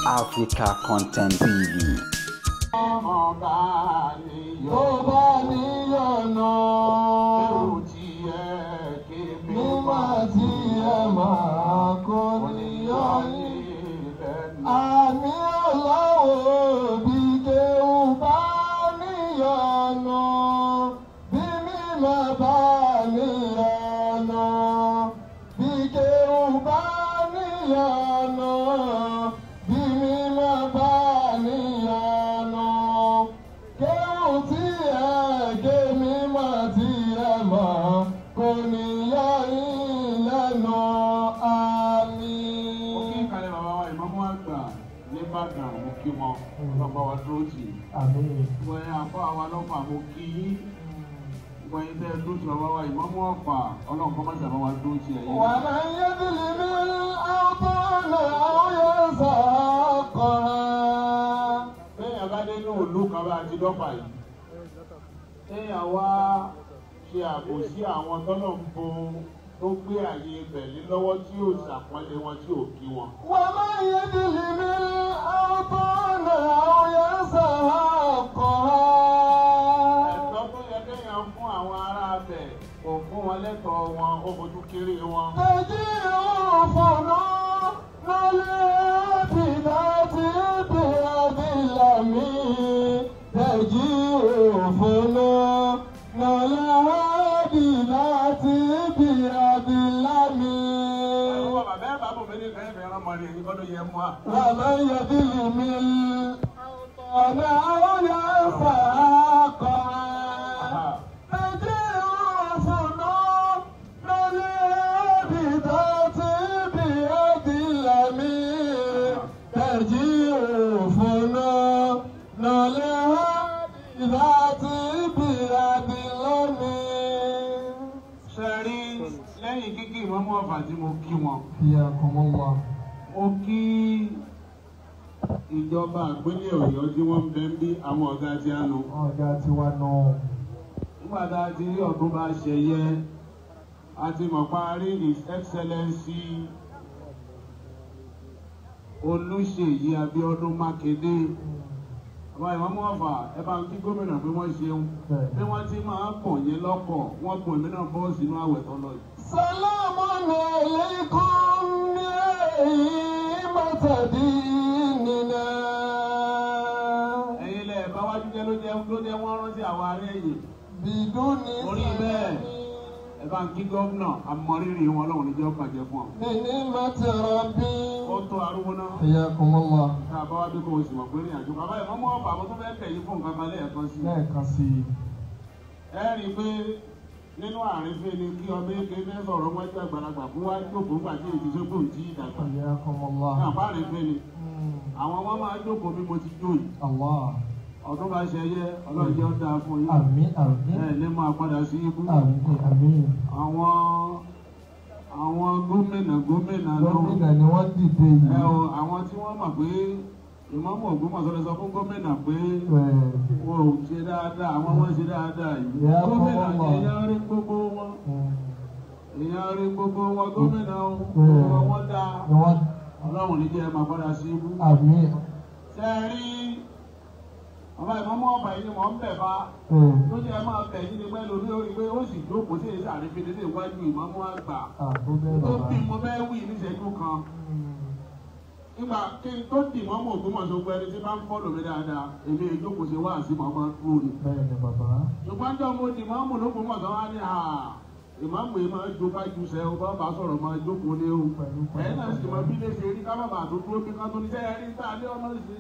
Africa Content TV. Amen. When I follow our Moki, when they do to our Imam, along Commons of our Duty. When I have the living upon our Yazaka, they have had no look about the Dopai. They are she àbòsí àwọn tọ́lọ́mùbó tó gbé àyè ibẹ̀ lọ́wọ́ tí ó ṣàpọ́nlé wọn tí ò kí wọn. Wọ́n máa ń yẹ dìlì mi ọ̀tọ̀ọ̀nà ọ̀yẹ́ sàkọ́. Ẹ̀tọ́ tó yẹ kéèyàn fún àwọn ará abẹ̀ kò fún wọn lẹ́tọ̀ọ́ wọn ó fojú kéré wọn. Èjì òfòló lọ́lẹ́ bìdá tí bìrà bìlà mi. Èjì òfòló lọ́lẹ́ bìdá tí bìrà bìlà mi. Bàbá yẹ bìlì mi ọ̀nà ọ̀yà sàkọ́. Èjì òfòló lọ́lẹ́ bìdá tí bìrà bìlà mi. Èjì òfòló lọ́lẹ́ bìdá tí bìrà bìlà mi. Ṣẹ̀rí lẹ́yìn kíkí Ìmámù Ọ̀fà tí mo kí wọn. Iyakumullah. Mo kí ìjọba ìpínlẹ̀ Ọ̀yọ́ tí wọ́n ń bẹ ń bí àwọn ọ̀gá tí a nù. Ọ̀gá tiwa náà. Nígbà tá a ti rí Ọ̀túnba Ṣẹ̀yẹ, a ti mọ̀ parí His Excellency Olúṣèyí Abíọ́dún Mákindé. Àwọn Ìmámù Ọ̀fà ẹ bá ń kí gómìnà pé wọ́n ṣeun. Bí wọ́n ti máa ń pọ̀ yẹn lọ́pọ̀, wọ́n pọ̀ mí náà bọ́ sínú àwẹ̀ tó lọ yìí. Salamun alaykum ni'matadinina. Ẹ̀yin lẹ̀ bá wájú jẹ́ ló jẹ́ wọ́n rántí àwọn ará ẹ̀yìn. Biduni Orí bẹ́ẹ̀ ẹ bá ń kí gómìnà àmọ́rírì wọn lọ́wọ́ níjọ́ bàjẹ́ fún ọ. ni'mati rabbi. Ó tó arúgbó náà. Iyakumullah. Tá a bá wá bí kò sì mọ̀ pé ní àjò bàbá Ìmámù Ọ̀fà mo tún fẹ́ tẹ̀yìn fún nǹkan kan lẹ́ẹ̀kan sí. Lẹ́ẹ̀kan sí i. Ẹ rí i pé nínú àrífín ni kí ọmọ èké fẹ́ sọ̀rọ̀ wájú àgbàlagbà fún wá jókòó gbà tí èdè sókò ń tí ìdàgbà. Iyakumullah. Ní àbá àrífín ni àwọn ọmọ máa jókòó bí mo ti jó yìí. Allah. Ọ̀túnba Ṣẹ̀yẹ ọlọ́jọ́ dáa fún yín. Àmín àmín. Ẹ ní máa padà sí ibú. Àmín àmín. Àwọn gómìnà Gómìnà ni wọ́n dìde yìí. àwọn tí wọ́n mọ̀ pé Ìmámù Ògbómọ̀ṣọ́ lè sọ fún gómìnà pé wọn ò ṣe dáadáa, àwọn wọn ṣe dáadáa yìí. Gómìnà èèyàn rí gbogbo wọn. Èèyàn rí gbogbo wọn gómìnà wọn dáa. Ọlọ́run ní jẹ́ ẹ máa padà sí ibú. Àmín. Ṣé ẹ rí ọba Ìmámù Ọ̀fà yìí ni wọ́n ń bẹ̀ bá. Tó jẹ́ ẹ máa bẹ̀ yìí ni pẹ́ lórí orí pé ó sì jókòó sí èsì àrífín nílé iwájú Ìmámù àgbà. Tó bí mo fẹ́ wí níṣẹ́jú kan. Nígbà kí n tó dì Ìmámù Ògbómọ̀ṣọ́ gbọ́ ẹni tí bá ń fọ́lọ̀ mi dáadáa, èmi ìjókòó ṣe wá sí màmá dúró ni. Bẹ́ẹ̀ni bàbá. Ṣùgbọ́n tó mo dì Ìmámù l'Ógbómọ̀ṣọ́ wá ní Ìmámù yìí máa jó bá ju sẹ́ o, bá sọ̀rọ̀ máa jókòó ní o. Ẹ̀yin náà sì mọ bí lè ṣe rí ká má bàa tó dúró bí ká tó ní sẹ́yìn rí tá a lé ọmọ ṣe.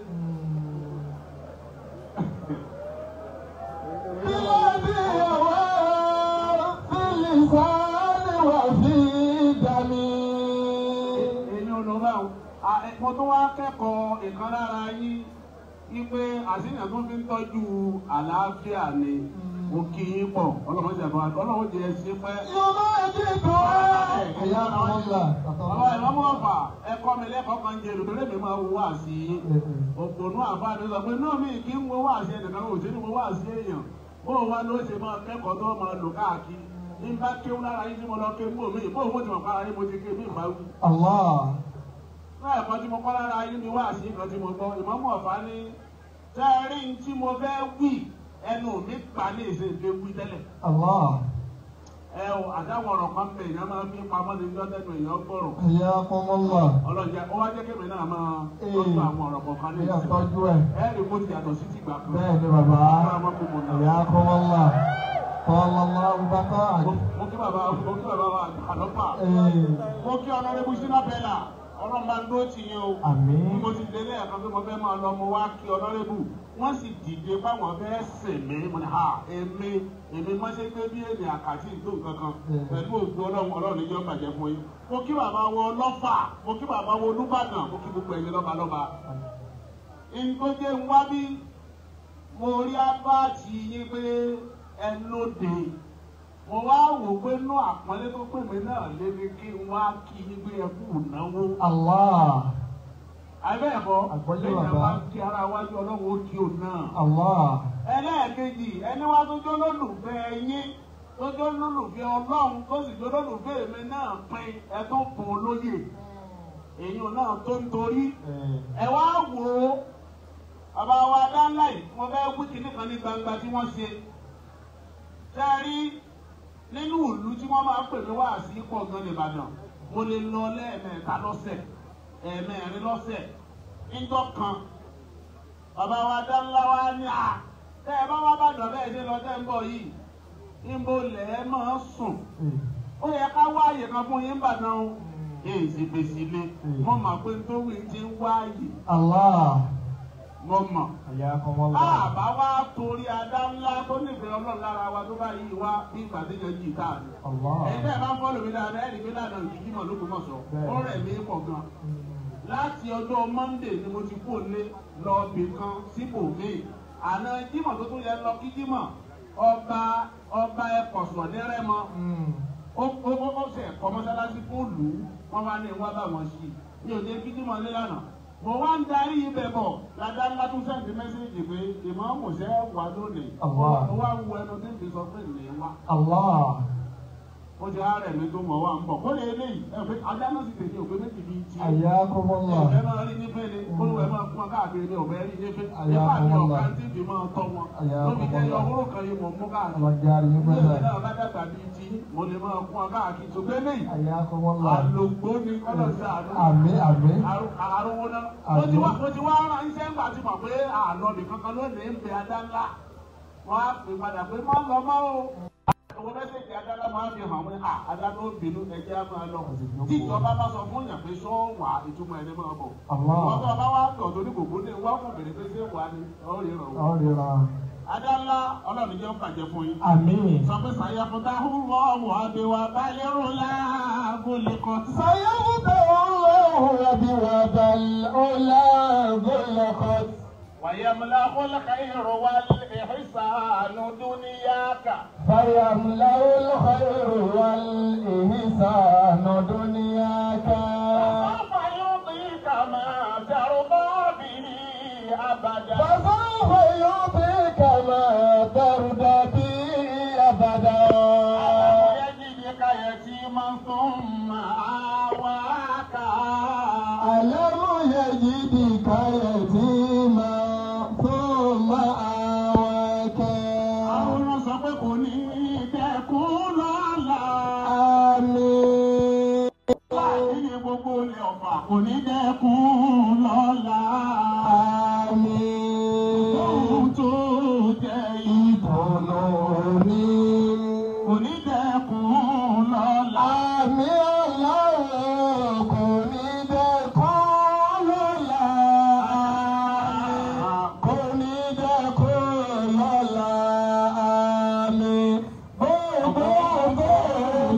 Bíládì ọ̀wá fìlìsánì wà fi dàmí. Èyí ò lọ báwọn. Mo tún wá kẹ́kọ̀ọ́ ìkan lára yín wípé àṣìyàn tó fi ń tọ́jú àlàáfíà ni ó kí yín pọ̀. Ọlọ́run jẹ́ ṣe pẹ́. Yorùbá èdè tó ẹ̀yà ọmọlá. Bàbá Ìmámù Ọ̀fà ẹ̀kọ́ mi lẹ́kọ̀ọ́ kan jẹ́ olùdókòlè mi máa wo wá sí i. Òpònú àfáàdé sọ pé náà mi kì í wo wá sí ẹnìkan ò sí ní wo wá sí èèyàn. Bó wa ló ṣe máa kẹ́kọ̀ọ́ tó máa lò káàkiri. Ní bá kéwú lára yín tí mo lọ kéwú mi, bó mo ti mọ̀ para yín mo ti ké mi ìbá wí. Allah. náà ẹ̀kọ́ tí mo kọ́ lára yín ni wá sí nǹkan tí mo gbọ́ ìmọ̀mú ọ̀fà ní tẹ́rí tí mo fẹ́ wí ẹnu mi pa ní èsè ìfẹ́ wí tẹ́lẹ̀. ẹ o àtàwọn ọ̀rọ̀ kan bẹ̀ èèyàn máa fi pamọ́ ní ìjọ tẹ́nu èèyàn gbọ́rọ̀. ẹ̀yà kọ́mọ́lá. ọlọ́jà ó wá jẹ́ kébì náà máa tọ́jú àwọn ọ̀rọ̀ kọ̀ọ̀kan ní ìsìn. tọ́jú ẹ̀. ẹ rí bó ti yàtọ̀ sí tìgbà kan. bẹ́ẹ̀ ni bàbá. ẹ̀yà kọ́mọ́lá. kọ́mọ́lá bàbá. mo kí bàbá wa àlọ́pà. mo kí ọ̀nàrẹ́bù sínú bẹ́là ọlọ́run bá ń dó tì yín o. àmín. mo ti délé ẹ̀kan pé mo fẹ́ máa lọ mo wá kí ọ̀nàrẹ́bù wọ́n sì dìde báwọn fẹ́ sèmé mo ní ha èmi má ṣe gbé bí èdè àkàtì ìlú kankan pẹ̀lú ògbó ọlọ́run níjọ́ bàjẹ́ fún yín. mo kí bàbá wo Ọlọ́fà mo kí bàbá wo Olúbàdàn mo kí gbogbo ẹ̀yin lọ́balọ́ba. ìgbójé ń wá bí mo rí abáàtì yín pé ẹ lóde mo wá wò pé inú àpọ́nlé tó pè mí náà lé ní kí n wá kí yín pé ẹ kú náwó. Allah. àbẹ́ẹ̀kọ́ lẹ́yìn àwọn akí ara wájú ọlọ́run ó kí òun náà. Allah. ẹlẹ́ẹ̀kejì ẹni wá tó jó lólùfẹ́ yín tó jó lólùfẹ́ ọlọ́run tó sì jó lólùfẹ́ mi náà pin ẹ tó kún olóyè èyí náà tó ń torí ẹ wá wò ó bàbá wa dáńlá yìí mo fẹ́ wí kíní kan ní gbangba tí wọ́n ṣe sẹ́rí nínú ìlú tí wọ́n máa ń pè mí wá sí pọ̀ gan Ìbàdàn mo lè lọ lẹ́ẹ̀mẹ́ta lọ́sẹ̀ ẹ̀ẹ̀mẹ́rin lọ́sẹ̀ níjọ́ kan bàbá wa dáńlá wa ní à tẹ́ ẹ bá wá bàdàn bẹ́ẹ̀ ṣe lọ tẹ́ ń bọ̀ yìí níbo lẹ̀ ẹ́ máa sùn ó yẹ ká wá àyè kan fún yín Ìbàdàn o èsì fèsì lé mo mọ̀ pé nítorí ti ń wá àyè. Allah. Mo mọ̀. Àbá wa torí adá ńlá tó nífẹ̀ẹ́ Ọlọ́run lára wa tó bá yí wá bí ìgbàdéjọ yìí káàdì. Ẹgbẹ́ bá ń fọ́lù mi dáadáa ẹ̀rí mi dáadáa ìdíjí mọ̀ lóko mọ̀ sọ. Ó rẹ̀ mí pọ̀ gan. Láti ọjọ́ Monday ni mo ti kó lé lọ bì kan síbò mí. Àná Jímọ̀ tó tún yẹ lọ kí Jímọ̀ ọba ẹ̀kọ̀sọ̀ ní Rẹ́mọ. Ó ṣe ẹ̀kọ́ mọ́sálásí fóòlù wọ́n wá ní wá bá wọn sí. Mi ò dé kí Jímọ̀ lé lánàá. Mo wá ń darí ibẹ̀ bọ̀ ládá ńlá tún sẹ́ǹdì mẹ́sẹ̀jì pé ìmáàmù ṣe wà lónìí. Mo wá wu ẹnu tí n fi sọ pé lè wá. Ó ti ààrẹ mi tó mọ̀ wá ń bọ̀. Kó lè léyìí ẹ̀fẹ́ ajá náà sì tèmi òfin méjì bíi ti. Àyà kọ́mọ́lá. Ẹ̀fẹ́ máa rí nífẹ̀ẹ́ ni olùwẹ̀ máa fún wa káàkiri ní ọ̀bẹ rí nífẹ̀ẹ́. Nípa àti ọ̀gá tí ìdí máa tọ́ wọn. Lóbi jẹ́ ọwọ́ kan yìí mọ̀ mú káàkiri. Ilé náà bá dàgbà bíi ti mo lè máa fún wa káàkiri. Ṣùgbọ́n léyìí. Àyà kọ́mọ́lá. Àlògbó ni kọ́lọ̀ sí àná. Àmín àmín. Àrùn náà. Mo ti wá rán iṣẹ́ ńgbà tí mọ̀ pé àlọ́ nìkan kan lónìí ń bẹ adá ńlá. Wọ́n á pè padà pé má lọ mọ́ o. Àwọn mẹ́sẹ̀jì adára máa fi hàn wọ́n adára ó bínú ẹjẹ́ á máa lọ. Tí ìjọba bá sọ fún yàn pé sọ wà ìtumọ̀ ẹni máa bọ̀. Wọ́n tó bá wá tọ̀ tó ní gbogbo ní wọ́n kò bèrè pé ṣé wà ní ọ̀rẹ́rọ̀. Adá Ọlọ́run jẹ́ bàjẹ́ fún yín. Àmín. Sọ pé sàyẹ̀fúta húwọ́ ọ̀wọ́ àbẹ̀wò abáyẹ̀rò láàgùnlé kan. Sàyẹ̀fúta húwọ́ àbẹ̀wò láàgùnlé kan. ويملأ الخير والإحسان دنياك فيملأ الخير والإحسان دنياك فسوف يعطيك ما ترضى به أبدا فسوف يعطيك ما ترضى به أبدا يجدك يتيما ثم آواك ألم يجدك يتيما kò ní dẹ́kun lọ́la. Àmín. Ohun tó jẹ́ ìdùnnú ni. Kò ní dẹ́kun lọ́la. Àmín Ọlọ́run kò ní dẹ́kun lọ́la. Kò ní dẹ́kun lọ́la. Àmín. Gbogbo tó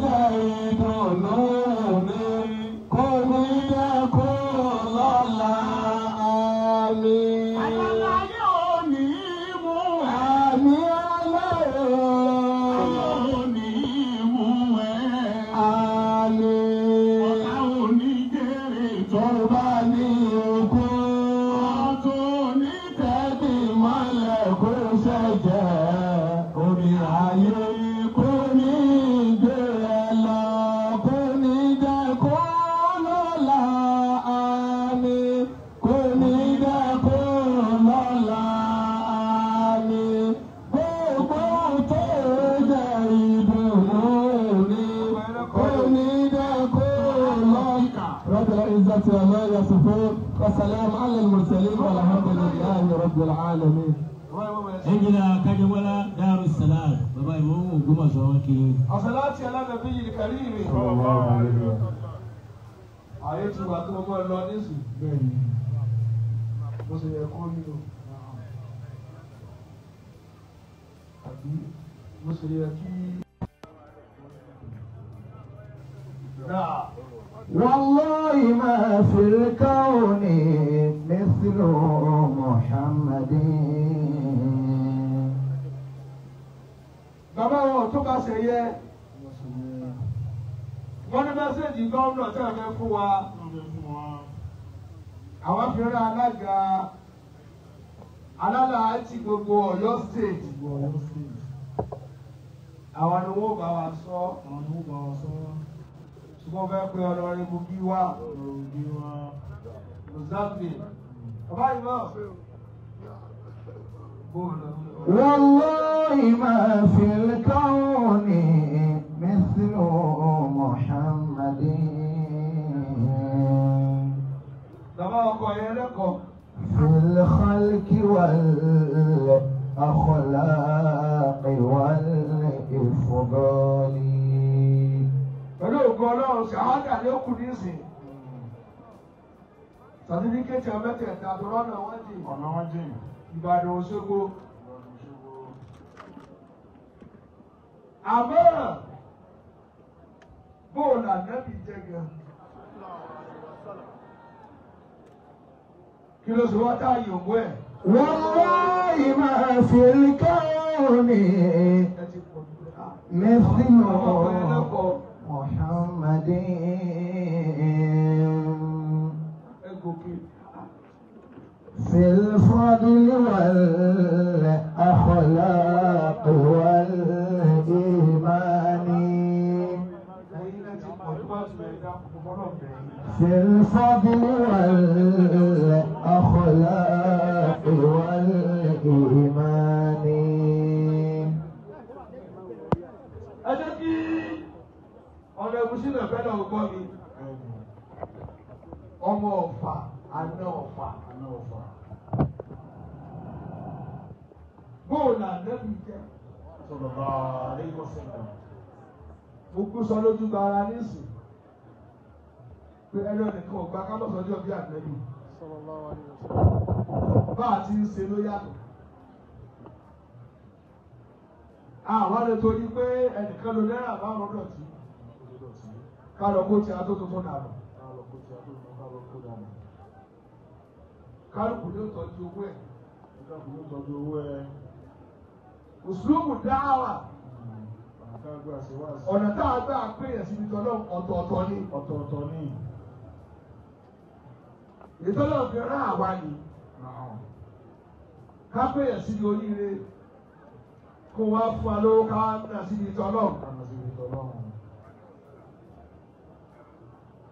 jẹ́ ìdùnnú ni. Kò ní dẹ́kun lọ́la. يصفون وسلام على المرسلين والحمد لله رب العالمين. Engineer Kajawala Darussalam. Baba Imamu Ògbómọ̀ṣọ́ kiri. As-salatu ala nabiyil karim. Ayé ti wà tó mọ́ lọ nísìn. Bẹ́ẹ̀ni. Mo sì yẹ kó nínú. Àbí mo sì yẹ kí. والله ما في الكون مثل محمد. Bàbá wọn tó bá ṣe yẹ. Wọ́n ní mẹ́sẹ̀jì gómìnà tí a fẹ́ fún wa. Àwọn fi rán alága alálàájì gbogbo Ọ̀yọ́ state. Àwọn ni wọ́n bá wa sọ. Ṣùgbọ́n fẹ́ pe ọlọ́rin mú bí wá. Mozambique. Bàbá yìí náà. والله ما في الكون مثل محمد. Bàbá ọkọ̀ yẹn lẹ́kọ̀ọ́. في الخلق والأخلاق والإفضال. Pẹ̀lú ògùn Ọlọ́run ṣàwádà ní ó kù nísìn. Sàtífíkẹ́tì ọmẹ́tẹ̀ẹ̀ta tó rọ́nà wọ́n jìn. Ọ̀nà wọn jìn. Ìbàdàn Òṣogbo. Àmọ́ bóòlù ànábì jẹ́ gan. Kí ló sọ wọ́n táyì ògbó ẹ̀? والله ما في الكون مثل محمد. في الفضل والأخلاق والإيمان. في الفضل والأخلاق والإيمان. Ẹ jẹ́ kí ọ̀nà ìbùsùn náà fẹ́ lọ́wọ́ gbọ́ mi. Ọmọ Ọ̀fà, àna Ọ̀fà. Bóòlù ànábì jẹ́. Mo kú sọ lójú gba ara nísìn. Pé ẹni ọ̀nìkan ọ̀gbá kámọ̀sọ́jọ́ bí ànábì. Bá a ti ń ṣe ló yàtọ̀. Àwọn àlè torí pé ẹnìkan ló náírà márùn-ún dọ̀tí. Ká lọ kó ti adó tuntun dànù. Kálukú ní ó tọ́jú owó ẹ̀. Òṣùlùmù dáhàwà. Ọ̀nà tá a gbà péyàn síbi tọ́lọ́ ọ̀tọ̀ọ̀tọ̀ ni. Ìtọ́lọ́ fi rán àwa ni. Ká péyàn síbi oríire. Kó wá fún wa lówó ká nà síbi tọ́lọ́.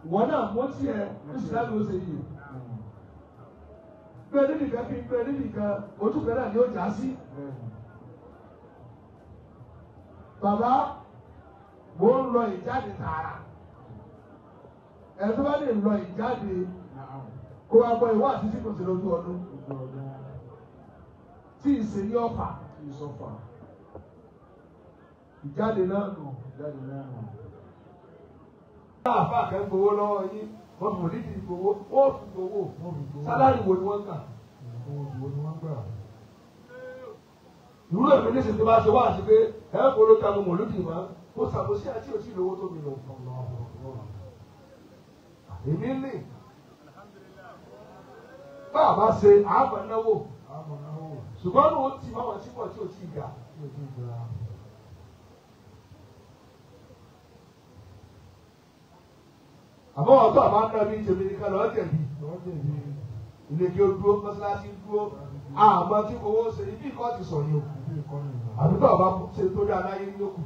Ìwọ náà mú tiẹ̀ ní ìsìlámù ó ṣe yìí. Gbé níbìkan kí n gbé níbìkan, ojú kan náà ni ó já sí. Bàbá, mo ń lọ ìjáde tààrà. Ẹ̀sùn bá lè lọ ìjáde kó wá gbọ́ ìwá àti tí kò sí lójú ọdún. Tí ìṣe ní ọ̀fà. Ìjáde náà nù. Àfà kẹ́ gbowó lọ́wọ́ yín, wọ́n mú nídìí gbowó, ó fi gbowó. Sálárì wo ni wọ́n gbà? Ìwúlò èmi ní ìsìn tó bá ṣe wá àti pé ẹ̀ kó ló ta mo mọ̀ lódì mọ́, ó ṣàbòsí àti òtí ìlówó tó mi lọ. Èmi ní. Bá a bá ṣe àgbà náwó. Ṣùgbọ́n ní o ti máa wọ̀ tí pọ̀ tí o ti gà. Àmọ́ ọ̀tọ̀ àbá ń ná bí tèmi nìkan lọ́ọ́ jẹ̀bi. Ilé kí o dúró, mọ́ṣáláṣí dúró. Àmọ́ tí owó ṣe ibi ìkọ́ ti sọ yìí o. Àdúgbò àbá ṣe tó dá láyé lókù.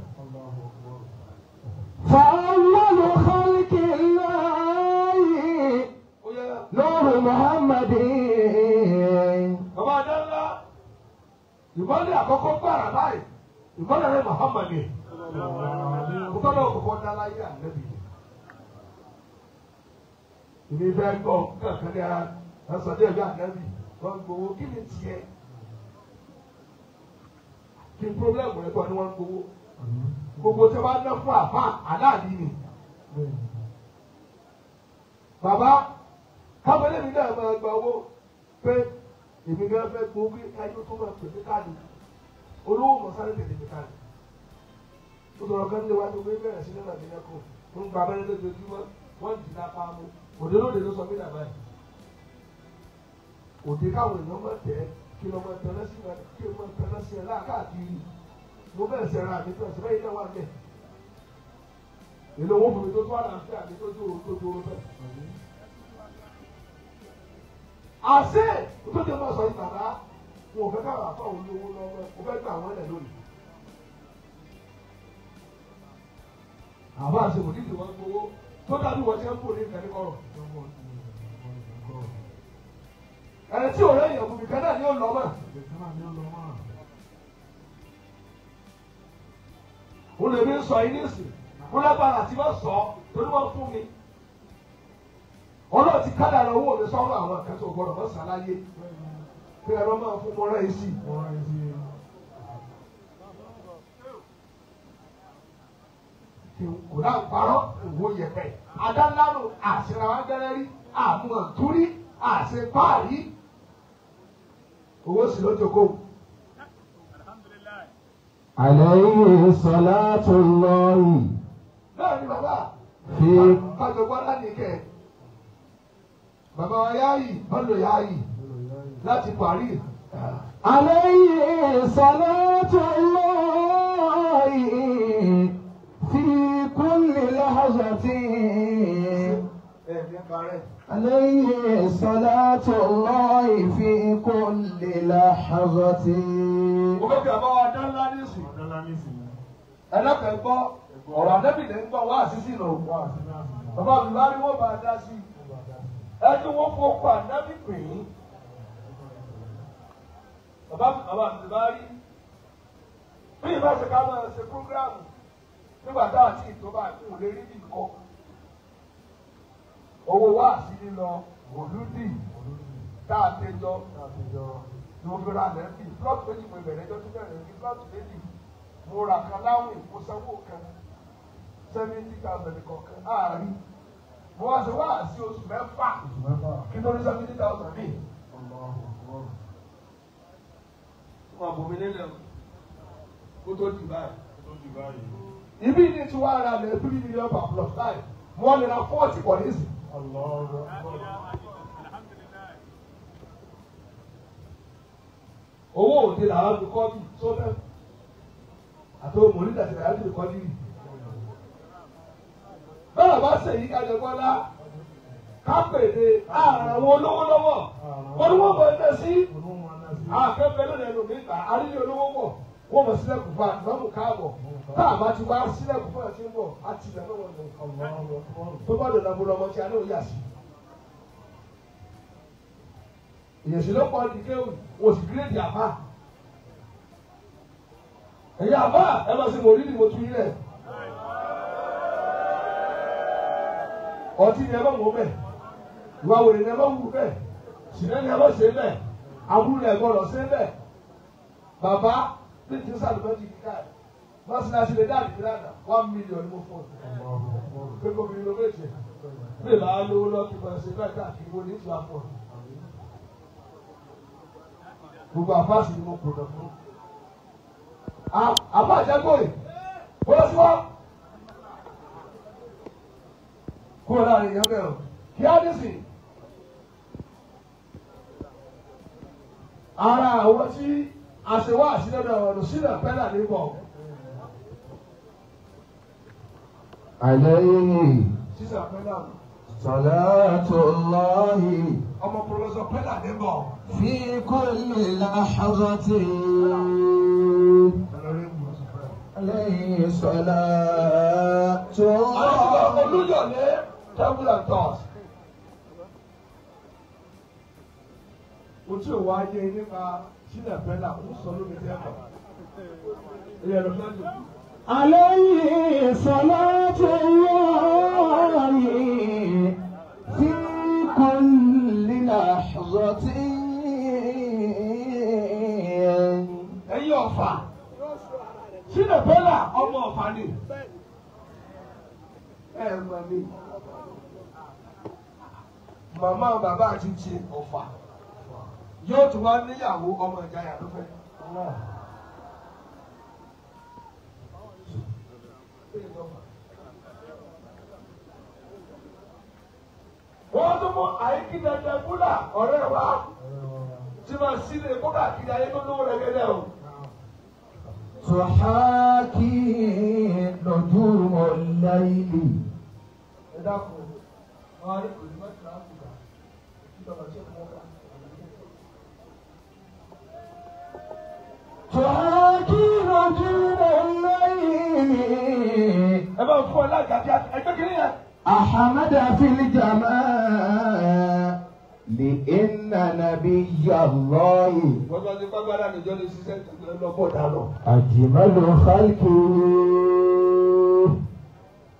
فأول خلق الله نور محمد. Bàbá Adánlá, ìmọ̀lẹ̀ àkọ́kọ́ gbàrà báyìí, ìmọ̀lẹ̀ rẹ̀ Muhammad ni. Mo tọ́lọ̀ òkùnkùn dá láyé ànábì. ìní fẹ́ gbọ́ kankan ní ara ẹ̀sọ́ dé ẹ̀gbẹ́ ànábì wọ́n gbowó kí ni tiẹ̀ kí n pírọ́blẹ́mù rẹ̀ kọ́ ni wọ́n gbowó gbogbo tí wọ́n bá ná fún àbá aláàbí ni. Bàbá kábẹ́lẹ́ mi náà máa gba owó pé èmi gan fẹ́ gbowó pé káyọ̀ tó máa pè mí káàdì olówó mọ̀ sáré tẹ̀lé mi káàdì. Ó sọ̀rọ̀ kan ní iwájú pé bẹ̀rẹ̀ sí nínú àbíyá kò ń gba abẹ́rẹ́ lójoojúmọ́ wọ́n dì lápá mú òde lóde ló sọ mí dàbá yìí. Òde káwọn èèyàn máa tẹ̀ kí lọ́mọ tẹ̀lé sí ẹ kí lọ́mọ tẹ̀lé sí ẹ láàkáàkiri mo bẹ̀rẹ̀ sẹ́ra àmì tó ẹ̀sẹ̀ bẹ́ẹ̀ náà wà bẹ́ẹ̀. Èlò owó fún mi tó tó àlàáfíà mi tó dúró bẹ́ẹ̀. Àṣé tó dé máa sọ yìí bàbá wọn ò fẹ́ káwọn àfọ àwọn olówó lọ́wọ́ mo fẹ́ gbà wọ́n lẹ̀ lónìí. Àbá àṣẹ kò nídìí wọn gbowó tó dàbí wọn ṣe ń bò ní ìkànnì kọ̀rọ̀. Ẹni tí òun èèyàn fún mi kan náà ni ó lọ mọ́. Mo lè mi sọ yín nísìn mo lágbára àti wọ́n sọ torí wọ́n fún mi. Ọlọ́run ti kádàrá owó mi sọ́rọ̀ àwọn akẹ́kọ̀ọ́ gbọ́dọ̀ mọ́ sàlàyé pé ẹ̀rọ máa fún mọ́ra yìí sí. Kò náà parọ́ òwò yẹ̀pẹ̀. Adánlárò àṣìráwá gẹ́rẹ́rí àmúhàntúrí àṣepáàrí. Owó sì ló jókòó. Alayhi salatu Allahi. Náà ni bàbá. Fi. Bàjọ́gbọ́n láti kẹ̀. Bàbá wa yáàyì, bọ́lọ̀ yáàyì láti Paris. Alayhi salatu Allahi fi kulli lahzatin. Alayhi salatu Allahi fi kulli lahzatin. Mo fẹ́ kí bàbá wa dán ńlá nísìn. Ẹlẹ́kẹ̀ẹ́ gbọ́ ọ̀rọ̀ àdébìlẹ̀ ń gbọ́ wá àṣìṣì lọ. Bàbá mi bá rí wọ́n bá dá sí. Ẹni wọ́n fọ́pọ̀ ànábì pè é. Bàbá mi bá rí. Bí ìbá ṣe ká máa ṣe prógráàmù nígbà tá àti ìtọ́ba ìkún lè rí bí kọ́. Owó wá sí lílọ òlúdì tá a tẹjọ́ ni mo fi ra lẹ́bí. Plọ́ọ̀tù méjì mo bẹ̀rẹ̀ ẹjọ́ tó bẹ̀rẹ̀ ní plọ́ọ̀tù méjì. Mo rà kan láwìn mo sanwó kan 70,000 kọ̀ọ̀kan àárín. Mo wá ṣe wá sí oṣù mẹ́fà kí tó ní 70,000 ní. Wọ́n bò mí nílẹ̀ kó tó di báyìí. Ibi ní tí wọ́n ara lẹ̀ 3 million per plot báyìí. Wọ́n lè ra 40 pọ̀ ní ìsìn. Owó òde làwọn fi kọ́ bí sóbẹ́. Àti ohun mòlídà ti rà ní ìkọ́ nírì. Bẹ́ẹ̀ bá ṣèyí Kájọgbọ́lá kápẹ̀lé àwọn olówó lọ́wọ́. Wọ́n ní wọ́n mọ̀ ẹ́ sí. Akẹ́kọ̀ọ́ lónìí ẹnu mi gbà arílẹ̀ olówó mọ̀. Wọ́n mọ̀ sílẹ̀kùn fún àtìmọ́mù káàbọ̀. Tá a bá ti wá sílẹ̀kùn fún àti ń bọ̀ àti ìgbà náà wọ̀ ní. Tó bá dọ̀nà mo lọ ọmọ tí a náà yà sí. Ìyẹ̀sì ló pọ̀ ní kéwì, wọ́n sì gírèdì àbá. Ẹ̀yà àbá ẹ máa ṣe mòrí ni mo tún yílẹ̀. Ọtí ni ẹ bá wọ bẹ́ẹ̀, ìwà wèrè ni ẹ bá wù bẹ́ẹ̀, ṣìnà ni ẹ bá ṣe bẹ́ẹ̀, àbúrò ni ẹ gbọ́dọ̀ ṣe bẹ́ẹ̀. Bàbá ní ti sàlùmọ́ ti kíkà ẹ̀, wọ́n sì náà ṣe lè dáàbì mi lánàá, 1 million ni mo fún ọ. Pé kò fi lọ méjì, bí ìlà lówó lọ́ọ́ kí n máa ṣe bẹ́ẹ̀ káàkiri wo ní ìtura fún ọ. Gbogbo àfáàsì ni mo kò dọ̀ fún. Àbá àjẹgbòye, wọ́n lọ sí wọ́n. Kúrò láàrin ìyẹn bẹ̀rù. Kí á dé sí. Ara àwọn tí àṣewá àṣìlẹ́dọ̀ ọ̀rọ̀ sílẹ̀ pẹ́lá níbọ̀. Alayhi Sísà pẹ́lá. salatu Allahi Ọmọ pọ̀lọ́sọ pẹ́lá níbọ̀. fi kulli lahzatin. Alayhi salatu Allahi. Olúyọ̀lé table and toss. Ojú ìwà ayé nípa sílẹ̀ pẹ́lá ń sọ lómi tẹ́kọ̀. Ilé ẹ̀rọ fẹ́ lò. Alayhi salatu Allahi fi كل لحظة ẹ̀yin ọ̀fà sínú bẹ́là ọmọ ọ̀fà ni ẹ mọ̀ mi màmá bàbá àti ti ọ̀fà yóò tún wá níyàwó ọmọ ìjayà ló fẹ́. wọ́n tún mú àìkídẹ̀ẹ́dẹ́ búlà ọ̀rẹ́ wa tí máa sílé kókà kiri ayé tó lówó rẹ̀gẹ́dẹ́ o. تحاكي نجوم الليل ẹ dákun wọn á rí kò ní mẹ́tìlá àbùkà ìjọba tí ó mú ká. تحاكي نجوم الليل ẹ bá fún ẹ lágàdí ẹgbẹ́ kìíní yẹn. أحمد في الجمال لإن نبي الله wọ́n bá ti pàgbára nìjọ́ lè ṣiṣẹ́ lọ́pọ̀ dáná. أجمل خلقه.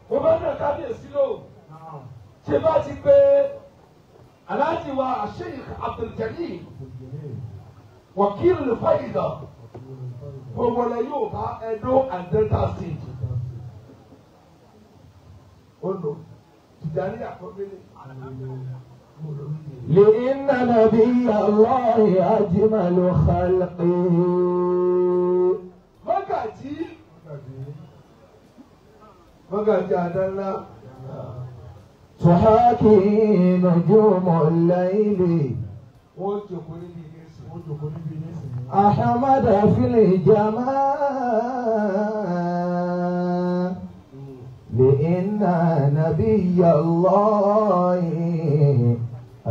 mo bá ní kábíyèsí lò ṣe bá ti pé aláàjì wa Sheikh Abdul-Jalil wakil fayida gbogbo rẹ yóò bá Edo and Delta State. Ondo Tijani àkọ́bílẹ̀. لإن نبي الله أجمل خلقه. Mọ́gàjí àdánlá. تحاكي نجوم الليل Wọ́n jòkó níbi ìgbésí. أحمد في الجمال لإن نبي الله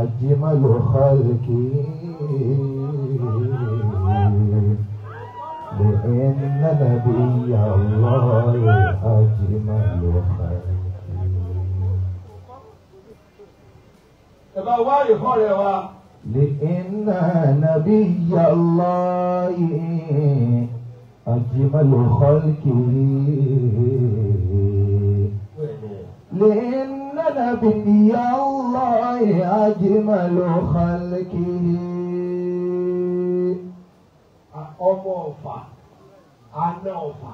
أجمل خلقه. لإن نبي الله أجمل خلقه. Ẹ bá wá ìfọ́ rẹ̀ wá. لإن نبي الله أجمل خلقه. لأن نبي الله أجمل خلقه. Ọmọ Ọ̀fà, àna Ọ̀fà.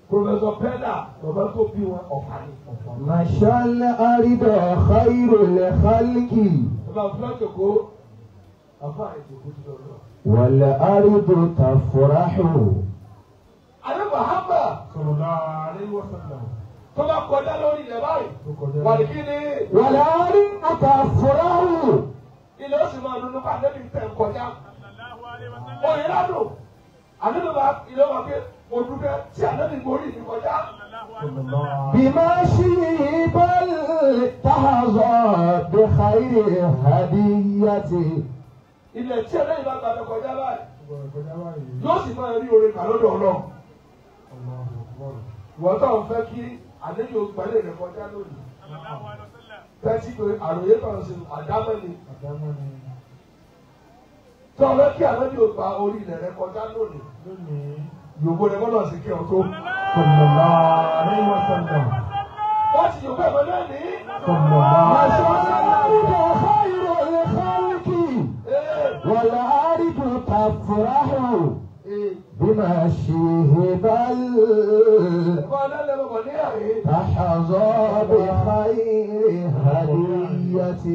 Professor Pena, bàbá tó bí wọn Ọ̀fà ni. مشى الأرض خير الخلق Bàbá Fúlọ́jò kó àfà ìjòkó ti lọ́dọ̀. والأرض تفرح. Àlẹ́ Mahama tó bá kọjá lórí ilẹ̀ báyìí, wàlíkí ni والأرض تفرح. ilẹ̀ ó sì máa dunu ká lẹ́bi tẹ̀ ń kọjá. Oyè ládùn, àlejò bá ilé wa pé mo dúpẹ́ tí àlejò ìgbórí mi kọjá. بمشي بل تحظى بخير هدية. Ilẹ̀ tí ẹlẹ́yìn bá gbàgbé kọjá báyìí, yóò sì máa rí oore kà lọ́dọ̀ Ọlọ́run. Wọ́n tó ń fẹ́ kí àlejò gbàlẹ̀ rẹ̀ kọjá lónìí. Tẹ́tí pé àròyé kan ṣe àdámẹ́ni. Tí wọ́n fẹ́ kí àlejò gba orí ilẹ̀ rẹ̀ kọjá lónìí. Yòówó rẹ̀ gbọ́dọ̀ sí kí ọ tó. Wọ́n ti yòówó ẹ̀fọ́ náà ní. مشى الأرض خير الخلق والأرض تفرح بمشيه بل تحظى بخير هدية.